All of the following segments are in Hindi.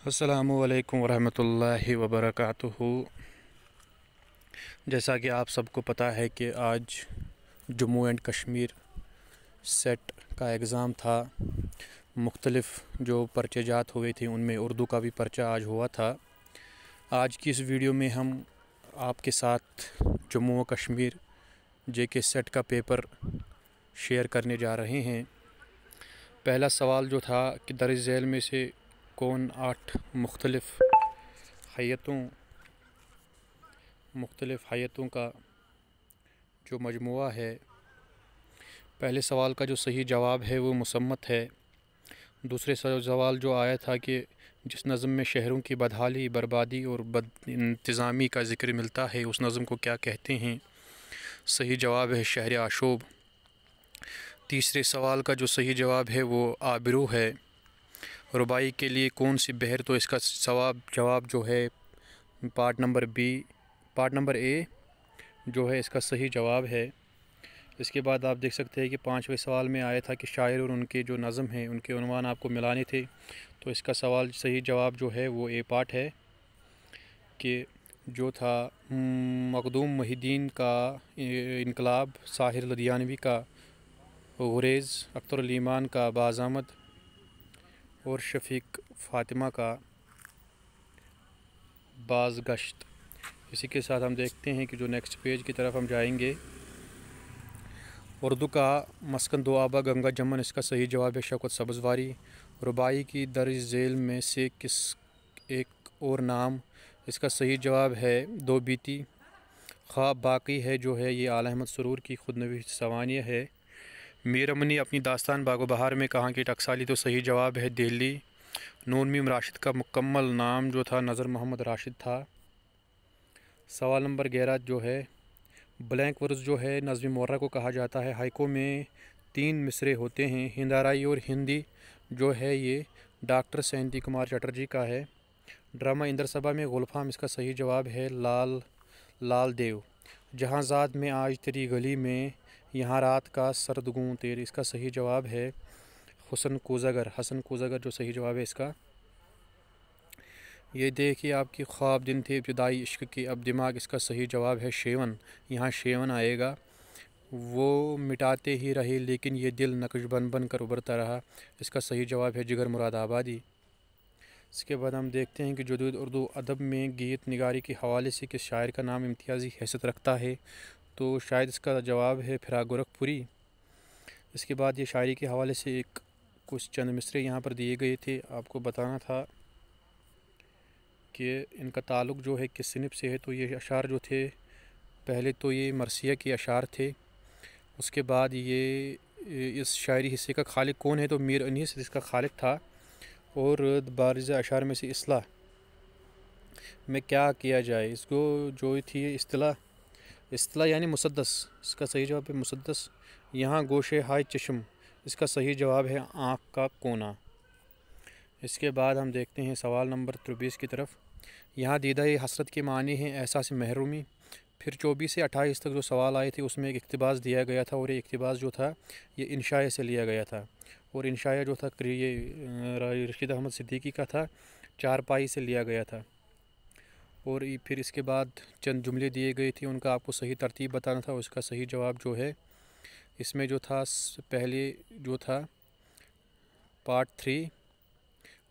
अस्सलामुअलैकुम वरहमतुल्लाहि वबरकातुहू। जैसा कि आप सबको पता है कि आज जम्मू एंड कश्मीर सेट का एग्ज़ाम था। मुख्तलिफ़ जो पर्चे जात हुए थे उनमें उर्दू का भी पर्चा आज हुआ था। आज की इस वीडियो में हम आपके साथ जम्मू व कश्मीर जेके सेट का पेपर शेयर करने जा रहे हैं। पहला सवाल जो था कि दर्ज झेल में से कौन 8 मुख्तलिफ़ हैयतों का जो मजमुआ है। पहले सवाल का जो सही जवाब है वो मुसम्मत है। दूसरे सवाल जो आया था कि जिस नज़म में शहरों की बदहाली, बर्बादी और बद इंतज़ामी का ज़िक्र मिलता है उस नज़म को क्या कहते हैं। सही जवाब है शहर आशूब। तीसरे सवाल का जो सही जवाब है वो आबिरू है। रुबाई के लिए कौन सी बहर, तो इसका जवाब जो है पार्ट नंबर ए जो है इसका सही जवाब है। इसके बाद आप देख सकते हैं कि 5वें सवाल में आया था कि शायर और उनके जो नज़म हैं उनके उन्वान आपको मिलाने थे, तो इसका सही जवाब जो है वो ए पार्ट है कि जो था मखदूम मुहिद्दीन का इनकलाब, साहिर लुधियानवी का गुरेज़, अख्तर अल ईमान का बाज़ामद और शफ़ीक फ़ातिमा का बाज़गश्त। इसी के साथ हम देखते हैं कि जो नेक्स्ट पेज की तरफ हम जाएंगे। उर्दू का मस्कन दो आबा गंगा जमन, इसका सही जवाब है शौकत सब्ज़वारी। रुबाई की दर्ज झेल में से किस एक और नाम, इसका सही जवाब है दो बीती। ख्वाब बाकी है जो है ये आला अहमद सुरूर की खुदनवीस सवानिया है। मीर अमनी अपनी दास्तान बागो बहार में कहाँ की टकसाली, तो सही जवाब है दिल्ली। नून मीम राशिद का मुकम्मल नाम जो था नज़र मोहम्मद राशिद था। सवाल नंबर 11 जो है ब्लैंक वर्स जो है नज़्म मुर्रा को कहा जाता है। हाइको में 3 मिसरे होते हैं। हिंदाराई और हिंदी जो है ये डॉक्टर सेंती कुमार चटर्जी का है। ड्रामा इंदर सभा में गुलफाम, इसका सही जवाब है लाल देव। जहांजाद में आज तेरी गली में, यहाँ रात का सरदगूं तेरे, इसका सही जवाब है हसन कोज़ागर जो सही जवाब है इसका। ये देखिए आपकी ख्वाब दिन थे इब्तिदाई इश्क के अब दिमाग, इसका सही जवाब है शेवन। यहाँ शेवन आएगा। वो मिटाते ही रहे लेकिन ये दिल नक्श बन बन कर उभरता रहा, इसका सही जवाब है जिगर मुरादाबादी। इसके बाद हम देखते हैं कि जदीद उर्दू अदब में गीत निगारी के हवाले से किस शायर का नाम इम्तियाज़ी हैसियत रखता है, तो शायद इसका जवाब है फिराक गोरखपुरी। इसके बाद ये शायरी के हवाले से कुछ चंद मिसरे यहाँ पर दिए गए थे। आपको बताना था कि इनका ताल्लुक़ जो है किस सिनफ से है, तो ये अशार जो थे पहले तो ये मरसिया के अशार थे। उसके बाद ये इस शायरी हिस्से का खालिक कौन है, तो मीर अनीस इसका खालिक था। और बारिज़ अशार में से इस्लाह में क्या किया जाए, इसको जो थी इस्तिला यानी मुसद्दस, इसका सही जवाब है मुसद्दस। यहाँ गोशे हाय चश्म, इसका सही जवाब है आँख का कोना। इसके बाद हम देखते हैं सवाल नंबर 23 की तरफ। यहाँ दीदा हसरत के मानी हैं एहसास महरूमी। फिर 24 से 28 तक जो सवाल आए थे उसमें एक इक़्तिबास दिया गया था, और ये इक़्तिबास जो था ये इंशाए से लिया गया था। और इंशाया जो था ये रशीद अहमद सिद्दीकी का था, 4 पाई से लिया गया था। और फिर इसके बाद चंद जुमले दिए गए थे, उनका आपको सही तरतीब बताना था। उसका सही जवाब जो है इसमें जो था पहले जो था पार्ट 3,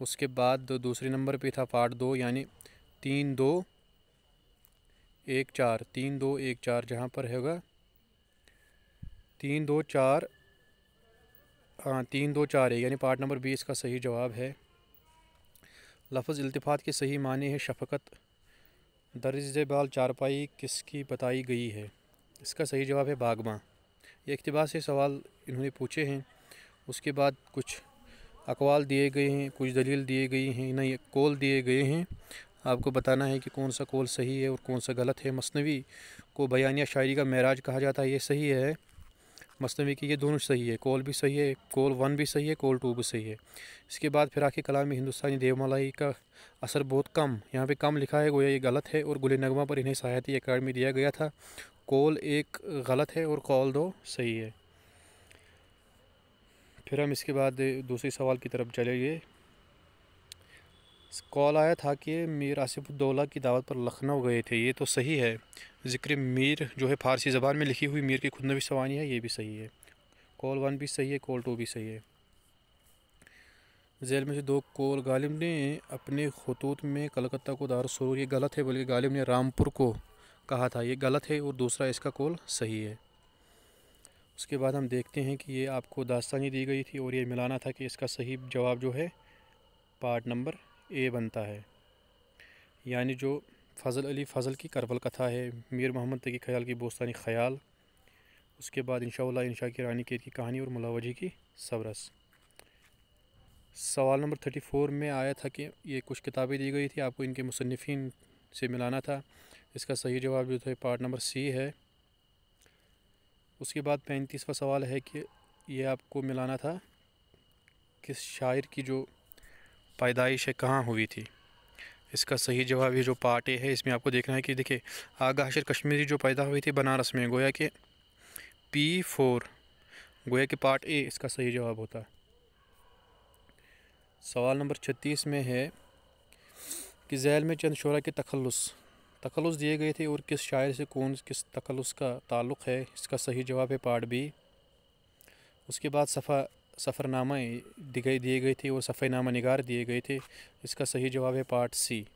उसके बाद दूसरे नंबर पे था पार्ट 2 यानी 3 2 1 4 जहाँ पर होगा 3 2 4, हाँ 3 2 4 1 यानी पार्ट नंबर 20 का सही जवाब है। लफ्ज़ इल्तिफ़ात के सही माने हैं शफ़क़त। दर्ज बाल चारपाई किसकी बताई गई है, इसका सही जवाब है बागबां। ये इक़्तिबास से सवाल इन्होंने पूछे हैं। उसके बाद कुछ अक़वाल दिए गए हैं, कुछ दलील दिए गई हैं, नहीं कौल दिए गए हैं। आपको बताना है कि कौन सा कौल सही है और कौन सा गलत है। मसनवी को बयानिया शायरी का महराज कहा जाता है, ये सही है। मसनवी की ये दोनों सही है, कौल भी सही है, कौल 1 भी सही है, कौल 2 भी सही है। इसके बाद फिराक़ी कलाम में हिंदुस्तानी देवमलाई का असर बहुत कम, यहाँ पे कम लिखा है, गोया ये गलत है। और गुल नगमा पर इन्हें साहित्य अकादमी दिया गया था। कौल 1 गलत है और कौल 2 सही है। फिर हम इसके बाद दूसरे सवाल की तरफ चलेंगे। कॉल आया था कि मीर आसिफुद्दौला की दावत पर लखनऊ गए थे, ये तो सही है। ज़िक्र मीर जो है फ़ारसी ज़बान में लिखी हुई मीर की खुदनवी सवानी है, ये भी सही है। कॉल 1 भी सही है, कॉल 2 भी सही है। झैल में से 2 कॉल गालिब ने अपने खतूत में कलकत्ता को दारुस्सूरूर, ये गलत है, बल्कि गालिब ने रामपुर को कहा था, ये गलत है। और दूसरा इसका कॉल सही है। उसके बाद हम देखते हैं कि ये आपको दास्तानी दी गई थी और ये मिलाना था कि इसका सही जवाब जो है पार्ट नंबर ए बनता है, यानी जो फ़ज़ल अली फ़ज़ल की करबल कथा है, मीर मोहम्मद तकी ख़याल की बोस्तानी ख़याल, उसके बाद इंशाअल्लाह इंशा की रानी कैद की कहानी और मुल्ला वजी की सबरस। सवाल नंबर 34 में आया था कि ये कुछ किताबें दी गई थी, आपको इनके मुसन्निफ़ीन से मिलाना था। इसका सही जवाब जो था पार्ट नंबर सी है। उसके बाद 35वां सवाल है कि ये आपको मिलाना था किस शायर की जो पैदाइश है कहाँ हुई थी। इसका सही जवाब ये जो पार्ट ए है, इसमें आपको देखना है कि देखिए आगा हशर कश्मीरी जो पैदा हुई थी बनारस में, गोया कि P4, गोया कि पार्ट ए इसका सही जवाब होता है। सवाल नंबर 36 में है कि झैल में चंद शुरा के तखल्लुस दिए गए थे और किस शायर से किस तखल्लुस का ताल्लुक़ है। इसका सही जवाब है पार्ट बी। उसके बाद सफ़रनामा दिए गए थे और सफ़रनामा निगार दिए गए थे। इसका सही जवाब है पार्ट सी।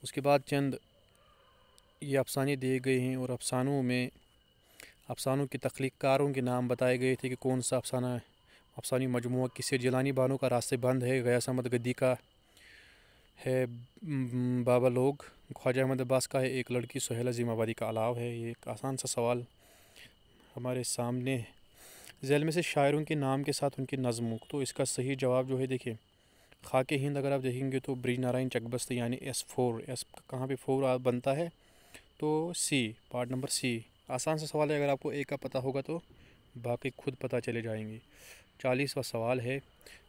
उसके बाद चंद ये अफसाने दिए गए हैं और अफसानों के तख्लीक़कारों के नाम बताए गए थे कि कौन सा अफसानी मजमूआ किसे जिलानी बानो का रास्ते बंद है, गयास अहमद गद्दी का है, बाबा लोग ख्वाजा अहमद अब्बास का है, एक लड़की सुहेल अज़ीम आबादी का अलाव है। ये एक आसान सा सवाल हमारे सामने है। झैल में से शायरों के नाम के साथ उनकी नज़मों, तो इसका सही जवाब जो है देखिए खाके हिंद अगर आप देखेंगे तो ब्रिज नारायण चकबस्त, यानी S4, एस कहाँ पे 4 बनता है, तो सी, पार्ट नंबर सी। आसान सा सवाल है, अगर आपको ए का पता होगा तो बाकी खुद पता चले जाएंगे। 40वां सवाल है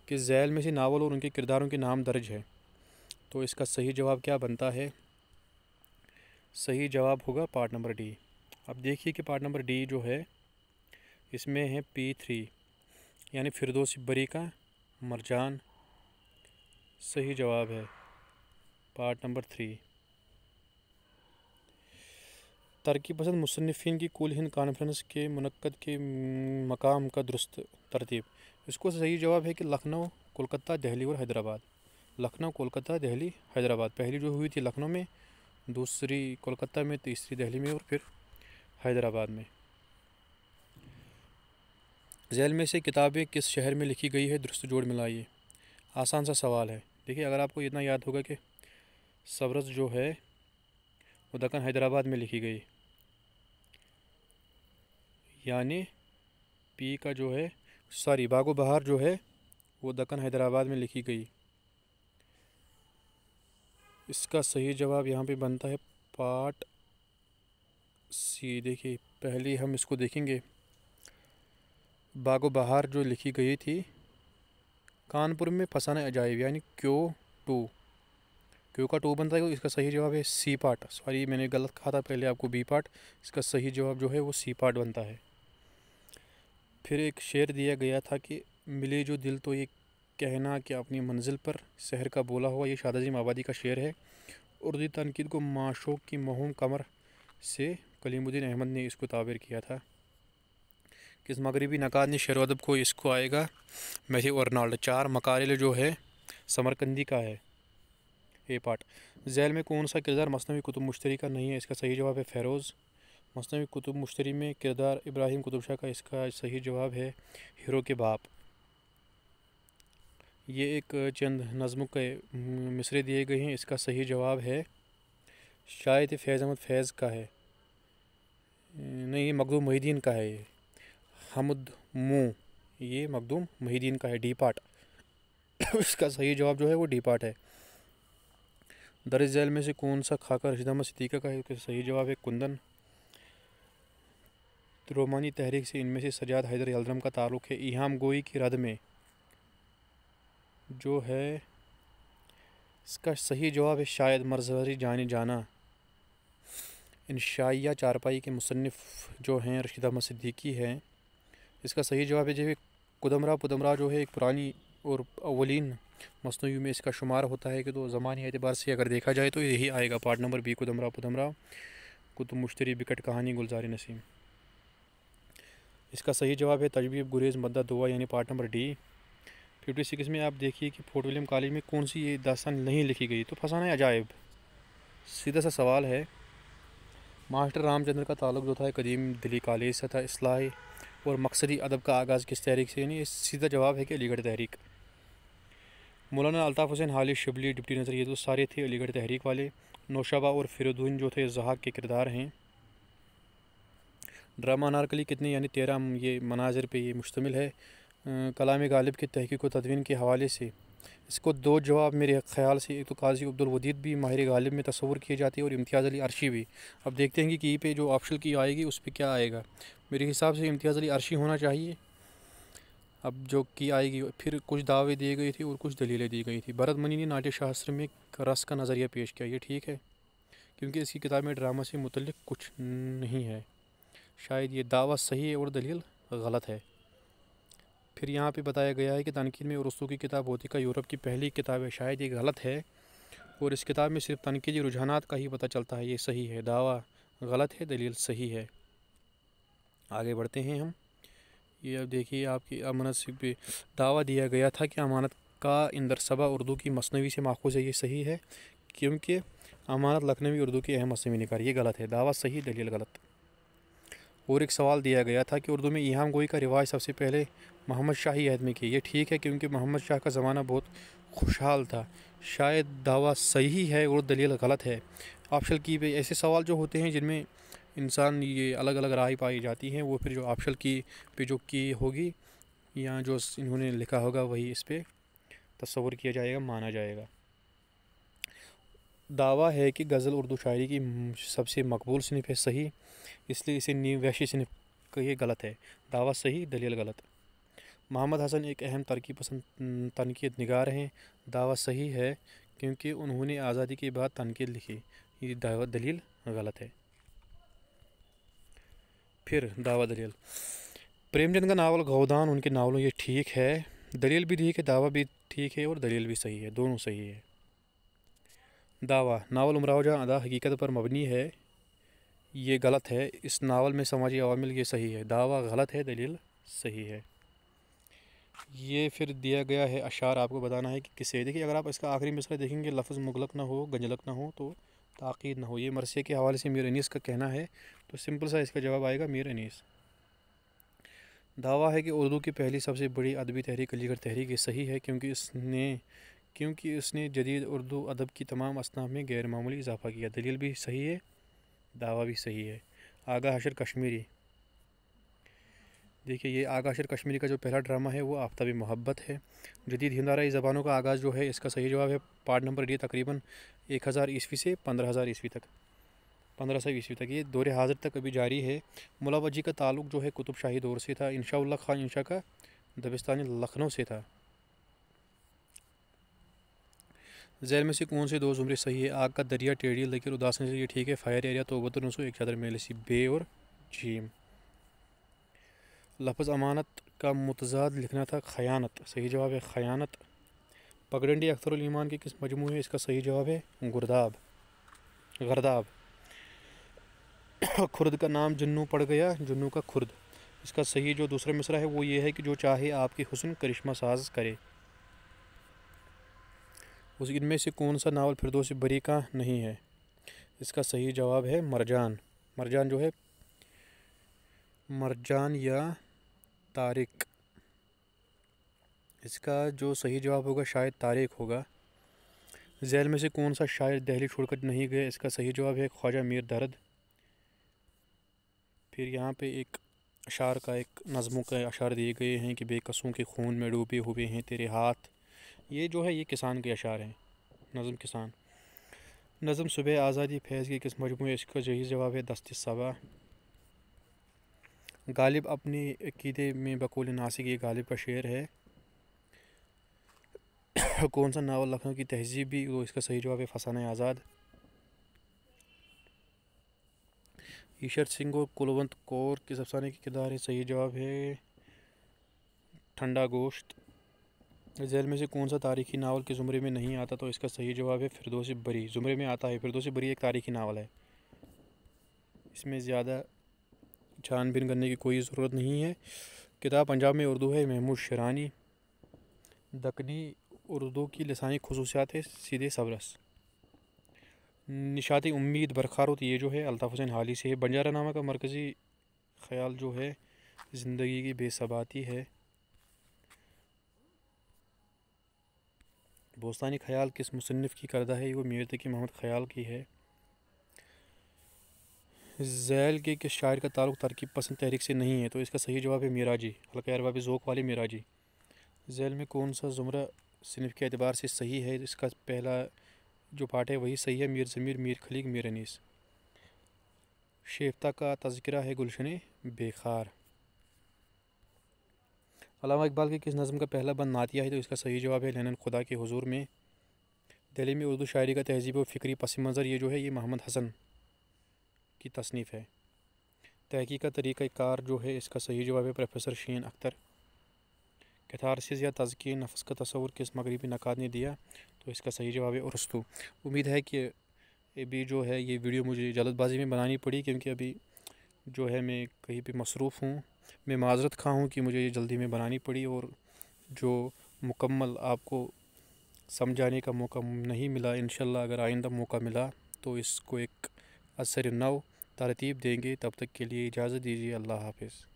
कि झैल में से नावल और उनके किरदारों के नाम दर्ज है, तो इसका सही जवाब क्या बनता है। सही जवाब होगा पार्ट नंबर डी। अब देखिए कि पार्ट नंबर डी जो है इसमें है P3, यानी फिरदौसी बरी का मरजान, सही जवाब है पार्ट नंबर 3। तरक्की पसंद मुसन्निफ़ीन की कुल हिंद कॉन्फ्रेंस के मुनक्कद के मकाम का दुरुस्त तरतीब, इसको सही जवाब है कि लखनऊ, कोलकाता, दिल्ली और हैदराबाद। लखनऊ, कोलकाता, दिल्ली, हैदराबाद। पहली जो हुई थी लखनऊ में, दूसरी कोलकाता में, तीसरी दिल्ली में और फिर हैदराबाद में। झैल में से किताबें किस शहर में लिखी गई है, दुरुस्त जोड़ मिलाइए। आसान सा सवाल है। देखिए अगर आपको इतना याद होगा कि सबरस जो है वो दक्कन हैदराबाद में लिखी गई, यानी पी का जो है बागो बहार जो है वो दक्कन हैदराबाद में लिखी गई। इसका सही जवाब यहाँ पे बनता है पार्ट सी। देखिए पहले हम इसको देखेंगे, बागो बहार जो लिखी गई थी कानपुर में फसाना अजायब, यानी क्यू का 2 बनता है। इसका सही जवाब है सी पार्ट। सॉरी मैंने गलत कहा था पहले आपको बी पार्ट, इसका सही जवाब जो है वो सी पार्ट बनता है। फिर एक शेर दिया गया था कि मिले जो दिल तो ये कहना कि अपनी मंजिल पर, शहर का बोला हुआ, ये शाद अज़ीम आबादी का शेर है। उर्दू तनकीद को माशूक की महूम कमर से कलीमुद्दीन अहमद ने इसको ताबीर किया था। किस मगरबी नकाद ने शेर अदब को इसको आएगा मैथ्यू अर्नाल्ड। 4 मकाले जो है समरकंदी का है, ए पार्ट। झैल में कौन सा किरदार मसनवी कुतुब मुश्तरी का नहीं है, इसका सही जवाब है फ़ेरोज़। मसनवी कुतुब मुश्तरी में किरदार इब्राहिम कुतुब शाह का, इसका सही जवाब है हीरो के बाप। ये एक चंद नज़मों के मिसरे दिए गए हैं, इसका सही जवाब है शायद फैज़ अहमद फैज़ का है, नहीं ये मखदूम मोहिद्दीन का है। ये हमद मुँ, ये मखदूम मोहिद्दीन का है, डी पार्ट। इसका सही जवाब जो है वो डी पार्ट है। दरिस झैल में से कौन सा खाका रशीद अहमद सिद्दीक़ी का है, इसका सही जवाब है कुंदन। रोमानी तहरीक से इनमें से सजाद हैदर यलदरम का ताल्लुक़ है। इहाम गोई की रद में जो है इसका सही जवाब है शायद मरज़री जाने जाना। इंशाइया चारपाई के मुसन्निफ़ जो हैं रशीद अहमद सिद्दीकी हैं। इसका सही जवाब है जो कुदमरा पुदमरा जो है एक पुरानी और अवलीन मसनवी में इसका शुमार होता है कि तो ज़मानी एतबार से अगर देखा जाए तो यही आएगा पार्ट नंबर बी, कुदमरा पुदमरा कुतुब मुश्तरी बिकट कहानी गुलजार नसीम। इसका सही जवाब है तजबीब गुरेज मद्दा दुआ यानी पार्ट नंबर डी। 56 में आप देखिए कि फोर्ट विलियम कॉलेज में कौन सी ये दास्तान नहीं लिखी गई, तो फसाना अजायब। सीधा सा सवाल है, मास्टर रामचंद्र का ताल्लुक जो था कदीम दिल्ली कॉलेज से था। इस्लाही और मकसदी अदब का आगाज़ किस तहरीक से, यानी सीधा जवाब है कि अलीगढ़ तहरीक। मौलाना अल्ताफ़ हुसैन हाली शिबली डिप्टी नज़र, ये तो सारे थे अलीगढ़ तहरीक वाले। नौशाबा और फ़िरोदीन जो थे ज़हाक के किरदार हैं। ड्रामा अनारकली कितने यानी 13 ये मनाजिर पे ये मुश्तमिल है। कलाम गालिब की तहकीक व तदवीन के हवाले से इसको दो जवाब मेरे ख़्याल से, एक तो काजी अब्दुल वदीद भी माहिर गालिब में तस्वुर किए जाते हैं और इम्तियाज़ अली अर्शी भी। अब देखते हैं कि की पे जो ऑप्शनल की आएगी उस पर क्या आएगा। मेरे हिसाब से इम्तियाज़ अली अर्शी होना चाहिए। अब जो की आएगी, फिर कुछ दावे दिए गए थे और कुछ दलीलें दी गई थी। भरत मनी ने नाट्य शास्त्र में रस का नज़रिया पेश किया, ये ठीक है क्योंकि इसकी किताब में ड्रामा से मुतल्लिक़ कुछ नहीं है। शायद ये दावा सही है और दलील गलत है। फिर यहाँ पे बताया गया है कि तनकीद में उर्दू की किताब भौतिका यूरोप की पहली किताब है, शायद ये गलत है और इस किताब में सिर्फ तनकीदी रुझानात का ही पता चलता है, ये सही है। दावा गलत है, दलील सही है। आगे बढ़ते हैं हम। ये अब देखिए आपकी अमानत से दावा दिया गया था कि अमानत का इंदर सबा उर्दू की मसनवी से माखूज़ है, ये सही है क्योंकि अमानत लखनवी उर्दू की अहम मसनवी निकार, ये गलत है। दावा सही, दलील गलत। और एक सवाल दिया गया था कि उर्दू में इहाम गोई का रिवाज सबसे पहले मोहम्मद शाही अहद में किया, ये ठीक है क्योंकि मोहम्मद शाह का ज़माना बहुत खुशहाल था, शायद दावा सही है और दलील गलत है। ऑप्शनल की पे ऐसे सवाल जो होते हैं जिनमें इंसान ये अलग अलग राय पाई जाती हैं, वो फिर जो ऑप्शनल की पे जो की होगी या जो इन्होंने लिखा होगा वही इस पर तस्वर किया जाएगा, माना जाएगा। दावा है कि गज़ल उर्दू शायरी की सबसे मकबूल सिनफ है, सही, इसलिए इसे नीव वैशी सिनफ का ये गलत है। दावा सही, दलील गलत। मोहम्मद हसन एक अहम तरक्की पसंद तनकीद निगार हैं, दावा सही है क्योंकि उन्होंने आज़ादी के बाद तनकीद लिखी, ये दावा दलील गलत है। फिर दावा दलील, प्रेमचंद का नावल गौदान उनके नावलों, ये ठीक है, दलील भी ठीक है, दावा भी ठीक है और दलील भी सही है, दोनों सही है। दावा नावल उमराव जहां अदा हकीकत पर मबनी है, ये गलत है, इस नावल में समाजी अवामिल, ये सही है। दावा गलत है, दलील सही है। ये फिर दिया गया है अशार, आपको बताना है कि किसे। देखिए अगर आप इसका आखिरी मिसरा देखेंगे, लफ्ज़ मुगलक ना हो, गंजलक ना हो, तो ताक़ीद ना हो, ये मरसिया के हवाले से मीर अनीस का कहना है, तो सिंपल सा इसका जवाब आएगा मीर अनीस। दावा है कि उर्दू की पहली सबसे बड़ी अदबी तहरीक अलीगढ़ तहरीक, ये सही है क्योंकि इसने जदीद उर्दू अदब की तमाम असनाफ में गैर मामूली इजाफ़ा किया, दलील भी सही है, दावा भी सही है। आगा हशर कश्मीरी, देखिए ये आगा हशर कश्मीरी का जो पहला ड्रामा है वो आफ्ताबी मोहब्बत है। जदीद हिंदाराई ज़बानों का आगाज़ जो है, इसका सही जवाब है पार्ट नंबर डी, तकरीबन 1000 ईस्वी से 15,000 ईस्वी तक, 1500 ईस्वी तक, ये दौर हाजिर तक अभी जारी है। मुला वजी का ताल्लुक जो है कुतुब शाही दौर से था। इंशाउल्लाह खान इंशा का दबिस्तानी लखनऊ से था। जैल में से कौन से दो जुमरे सही है? आग का दरिया, टेढ़ी लकीर, उदासन से, ये ठीक है। फायर एरिया, तोबतुन नसूह, एक चादर में सी, बे और जीम। लफ्ज़ अमानत का मुतज़ाद लिखना था खयानत, सही जवाब है खयानत। पगडंडी अख्तरुल ईमान के किस मजमू है? इसका सही जवाब है गर्दाब। खुर्द का नाम जुन्नू पड़ गया, जुन्नू का खुर्द। इसका सही जो दूसरा मिसरा है वो ये है कि जो चाहे आपकी हुस्न करिश्मा साज करे। उस इनमें से कौन सा नावल फिरदौसी बरी का नहीं है? इसका सही जवाब है मरजान। मरजान जो है मरजान या तारिक, इसका जो सही जवाब होगा शायद तारिक होगा। झैल में से कौन सा शायर दहली छोड़कर नहीं गए? इसका सही जवाब है ख्वाजा मीर दर्द। फिर यहाँ पे एक अशार का, एक नज़मों के अशार दिए गए हैं कि बेकसों के खून में डूबे हुए हैं तेरे हाथ, ये जो है ये किसान के अशार हैं, नज़म किसान। नज़म सुबह आज़ादी फैज़ की किस मजमूए? इसका सही जवाब है दस्ते सबा। गालिब अपने अक़ीदे में बकौल नासिक, ये गालिब का शेर है। कौन सा नावल लखनऊ की तहजीब भी? वो इसका सही जवाब है फसाना आज़ाद। ईशर सिंह और कुलवंत कौर किस अफसाने के किरदार है? सही जवाब है ठंडा गोश्त। झैल में से कौन सा तारीख़ी नावल के ज़ुमरे में नहीं आता? तो इसका सही जवाब है फिरदौसी बरी। ज़ुमरे में आता है। फिरदौसी बरी एक तारीख़ी नावल है, इसमें ज़्यादा छानबीन करने की कोई ज़रूरत नहीं है। किताब पंजाब में उर्दू है, महमूद शरानी। दक्कनी उर्दू की लसानी खसूसियात है, सीधे सबरस। निशात उम्मीद बरखारुत, ये जो है अल्ताफ़ हुसैन हाली से है। बंजारा नामा का मरकज़ी ख़याल जो है ज़िंदगी की बेसबाती है। बोस्तानी ख़याल किस मुसन्निफ़ की करदा है? वो मीर तकी मोहम्मद ख़याल की है। झैल के किस शायर का ताल्लुक़ तरकीब पसंद तहरीक से नहीं है? तो इसका सही जवाब है मिराजी, हल्का अरबाब ज़ौक़ वाले मिराजी। झैल में कौन सा ज़ुमरा सिनफ़ के एतबार से सही है? इसका पहला जो पार्ट है वही सही है, मीर ज़मीर, मीर खलीक, मीर अनीस। शेफ्ता का तज़किरा है गुलशन बेखार। अल्लामा इकबाल की किस नज़म का पहला बंद नातिया है? तो इसका सही जवाब है लेनन खुदा के हुजूर में। दिल्ली में उर्दू शायरी का तहज़ीब व फ़िक्री पस मंज़र, ये जो है ये मोहम्मद हसन की तसनीफ़ है। तहक़ीक़ का तरीक़ाकार जो है इसका सही जवाब है प्रोफेसर शीन अख्तर। कैथारसिस या तज़किए नफ्स का तस्वुर किस मगरिबी नक़ाद ने दिया? तो इसका सही जवाब है अरस्तू। उम्मीद है कि अभी जो है ये वीडियो मुझे जल्दबाज़ी में बनानी पड़ी, क्योंकि अभी जो है मैं कहीं पे मसरूफ़ हूँ। मैं माज़रत खा हूँ कि मुझे ये जल्दी में बनानी पड़ी और जो मुकम्मल आपको समझाने का मौका नहीं मिला। इंशाल्लाह अगर आइंदा मौका मिला तो इसको एक असर नौ तरतीब देंगे। तब तक के लिए इजाज़त दीजिए। अल्लाह हाफ़िज़।